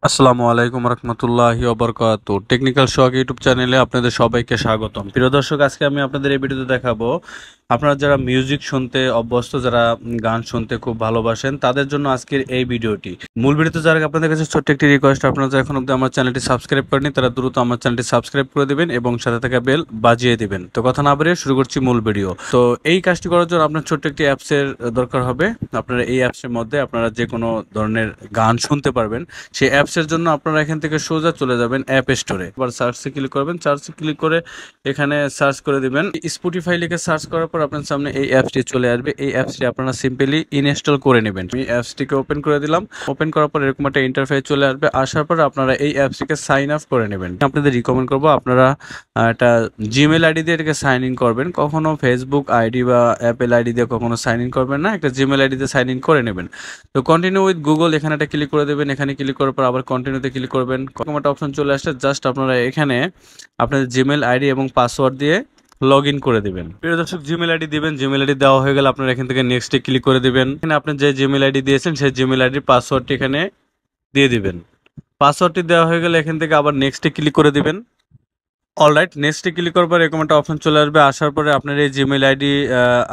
আসসালামু আলাইকুম রহমতুল্লাহি ওবরকাতু। টেকনিক্যাল শক ইউটিউব চ্যানেলে আপনাদের সবাইকে স্বাগতম। প্রিয় দর্শক, আজকে আমি আপনাদের এই ভিডিওতে দেখাবো আপনারা যারা মিউজিক শুনতে অভ্যস্ত, যারা গান শুনতে খুব ভালোবাসেন, তাদের জন্য আজকের এই ভিডিওটি। মূল ভিডিওতে যারা আপনাদের কাছে ছোট্ট একটি রিকোয়েস্ট, আপনারা যারা এখন অবধি আমার চ্যানেলটি সাবস্ক্রাইব করেনি তারা দ্রুত আমার চ্যানেলটি সাবস্ক্রাইব করে দিবেন এবং সাথে থাকা বেল বাজিয়ে দিবেন। তো কথা না বাড়িয়ে শুরু করছি মূল ভিডিও। তো এই কাজটি করার জন্য আপনার ছোট্ট একটি অ্যাপসের দরকার হবে। আপনারা এই অ্যাপসের মধ্যে আপনারা যে কোনো ধরনের গান শুনতে পারবেন। সেই অ্যাপসের জন্য আপনারা এখান থেকে সোজা চলে যাবেন অ্যাপ স্টোরে। এবার সার্চে ক্লিক করবেন, সার্চে ক্লিক করে এখানে সার্চ করে দিবেন স্পটিফাই লিখে। সার্চ করার পর আপনার সামনে এই অ্যাপসটি চলে আসবে। এই অ্যাপসটি আপনারা সিম্পলি ইনস্টল করে নেবেন। আমি অ্যাপসটিকে ওপেন করে দিলাম। ওপেন করার পর এরকম একটা ইন্টারফেস চলে আসবে। আসার পর আপনারা এই অ্যাপসটিকে সাইন আপ করে নেবেন। আপনাদের রিকমেন্ড করবো আপনারা একটা জিমেল আইডি দিয়ে এটাকে সাইন ইন করবেন। কখনো ফেসবুক আইডি বা অ্যাপেল আইডি দিয়ে কখনো সাইন ইন করবেন না, একটা জিমেল আইডি দিয়ে সাইন ইন করে নেবেন। তো কন্টিনিউ উইথ গুগল এখানে একটা ক্লিক করে দেবেন। এখানে ক্লিক করার পর আবার কন্টিনিউতে ক্লিক করবেন। কখন একটা অপশন চলে আসছে, জাস্ট আপনারা এখানে আপনাদের জিমেল আইডি এবং পাসওয়ার্ড দিয়ে লগ ইন করে দিবেন। প্রিয় দর্শক, জিমেল আইডি দিবেন। জিমেল আইডি দেওয়া হয়ে গেলে আপনারা এখান থেকে নেক্সটে ক্লিক করে দিবেন। এখানে আপনি যে জিমেল আইডি দিয়েছেন সেই জিমেল আইডির পাসওয়ার্ডটি এখানে দিয়ে দিবেন। পাসওয়ার্ডটি দেওয়া হয়ে গেলে এখান থেকে আবার নেক্সটে ক্লিক করে দিবেন। অলরাইট, নেক্সটে ক্লিক করার পর এরকম একটা অপশন চলে আসবে। আসার পরে আপনার এই জিমেল আইডি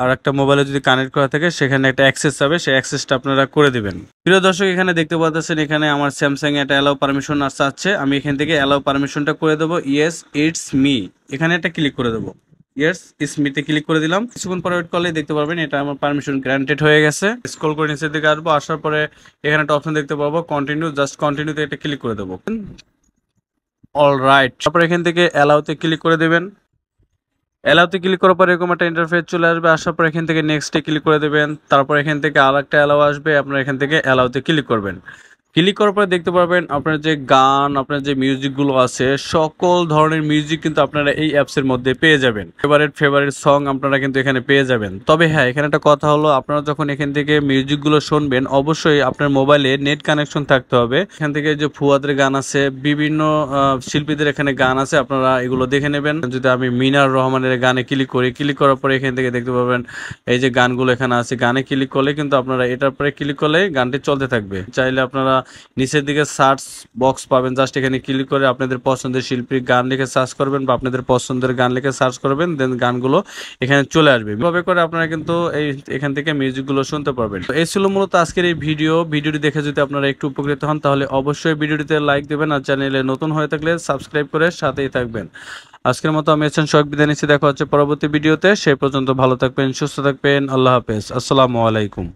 আর একটা মোবাইলে যদি কানেক্ট করা থাকে সেখানে একটা অ্যাক্সেস যাবে, সেই অ্যাক্সেসটা আপনারা করে দিবেন। প্রিয় দর্শক, এখানে দেখতে পাচ্ছেন এখানে আমার স্যামসাং একটা অ্যালাউ পারমিশন আছে। আমি এখান থেকে অ্যালাউ পারমিশনটা করে দেবো। ইয়েস ইটস মি, এখানে একটা ক্লিক করে দেবো। ইয়েস ইটস মিতে ক্লিক করে দিলাম। কিছুক্ষণ পরে ওয়েট করলে দেখতে পারবেন এটা আমার পারমিশন গ্রান্টেড হয়ে গেছে। স্ক্রল করে নিচের দিকে আসবো। আসার পরে এখানে একটা অপশন দেখতে পাবো কন্টিনিউ, জাস্ট কন্টিনিউতে একটা ক্লিক করে দেবো। অলরাইট, তারপর এখান থেকে অ্যালাউতে ক্লিক করে দেবেন। অ্যালাউতে ক্লিক করার পর এরকম একটা ইন্টারফেস চলে আসবে। আসার পর এখান থেকে নেক্সটে ক্লিক করে দেবেন। তারপর এখান থেকে আর একটা অ্যালাউ আসবে, আপনারা এখান থেকে অ্যালাউতে ক্লিক করবেন। ক্লিক করার পরে দেখতে পারবেন আপনার যে গান, আপনার যে মিউজিকগুলো আছে, সকল ধরনের মিউজিক কিন্তু আপনারা এই অ্যাপসের মধ্যে পেয়ে যাবেন। ফেভারিট সং আপনারা কিন্তু এখানে পেয়ে যাবেন। তবে হ্যাঁ, এখানে একটা কথা হলো, আপনারা যখন এখান থেকে মিউজিকগুলো শুনবেন অবশ্যই আপনার মোবাইলে নেট কানেকশন থাকতে হবে। এখান থেকে যে ফুয়াদের গান আছে, বিভিন্ন শিল্পীদের এখানে গান আছে, আপনারা এগুলো দেখে নেবেন। যদি আমি মিনার রহমানের গানে ক্লিক করি, ক্লিক করার পরে এখান থেকে দেখতে পাবেন এই যে গানগুলো এখানে আছে। গানে ক্লিক করলে কিন্তু আপনারা এটার পরে ক্লিক করলে গানটি চলতে থাকবে। চাইলে আপনারা নিচের দিকে সার্চ বক্স পাবেন, জাস্ট এখানে ক্লিক করে আপনাদের পছন্দের শিল্পীর গান লিখে সার্চ করবেন বা আপনাদের পছন্দের গান লিখে সার্চ করবেন, দেন গানগুলো এখানে চলে আসবে। এভাবে করে আপনারা কিন্তু এখান থেকে মিউজিকগুলো শুনতে পারবেন। তো এই ছিল মূলত আজকের এই ভিডিওটি দেখে যদি আপনারা একটু উপকৃত হন তাহলে অবশ্যই ভিডিওটিতে লাইক দেবেন, আর চ্যানেলে নতুন হয়ে থাকলে সাবস্ক্রাইব করে সাথেই থাকবেন। আজকের মতো আমি এসেন শখ বিদায় নিচ্ছি। দেখা হচ্ছে পরবর্তী ভিডিওতে। সেই পর্যন্ত ভালো থাকবেন, সুস্থ থাকবেন। আল্লাহ হাফেজ। আসসালামু আলাইকুম।